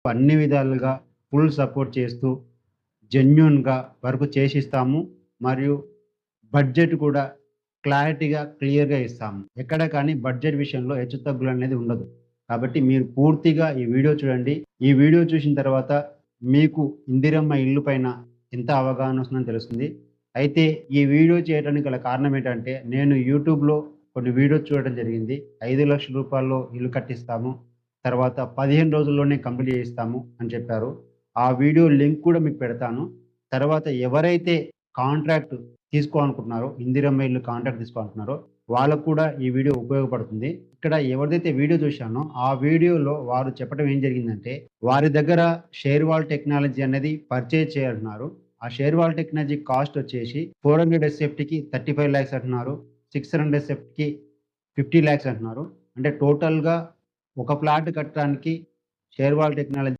అన్ని విధాలుగా full support చేస్తూ జెన్యూన్‌గా వర్క్ చేసిస్తాము. మరియు బడ్జెట్ కూడా క్లారిటీగా, క్లియర్‌గా ఇస్తాము. ఎక్కడ కానీ బడ్జెట్ విషయంలో హెచ్చుతగ్గులనేది ఉండదు. కాబట్టి మీరు పూర్తిగా ఈ వీడియో చూడండి. ఈ వీడియో చూసిన తర్వాత మీకు ఇందిరమ్మ ఇల్లు పైన ఎంత అవగాహన వస్తుందని తెలుస్తుంది. అయితే ఈ వీడియో చేయడానికి గల కారణం ఏంటంటే, నేను యూట్యూబ్‌లో కొన్ని వీడియోస్ చూడడం జరిగింది. 5,00,000 ఇల్లు కట్టిస్తాము. తర్వాత 15 రోజుల్లోనే కంప్లీట్ చేయిస్తాము అని చెప్పారు. ఆ వీడియో లింక్ కూడా మీకు పెడతాను. తర్వాత ఎవరైతే కాంట్రాక్ట్ తీసుకోవాలనుకుంటున్నారో, ఇందిరమ్మ ఇల్లు కాంట్రాక్ట్ తీసుకోవాలనుకుంటున్నారో, వాళ్ళకు కూడా ఈ వీడియో ఉపయోగపడుతుంది. ఇక్కడ ఎవరిదైతే వీడియో చూశానో, ఆ వీడియోలో వారు చెప్పడం ఏం జరిగిందంటే, వారి దగ్గర షేర్ వాల్ టెక్నాలజీ అనేది పర్చేజ్ చేయాలంటున్నారు. ఆ షేర్ వాల్ టెక్నాలజీ కాస్ట్ వచ్చేసి 400 ఎస్ఎఫ్టీకి 35,00,000 అంటున్నారు. 600 ఎస్ఎఫ్టీకి 50,00,000 అంటున్నారు. అంటే టోటల్‌గా ఒక ఫ్లాట్ కట్టడానికి షేర్ వాల్ టెక్నాలజీ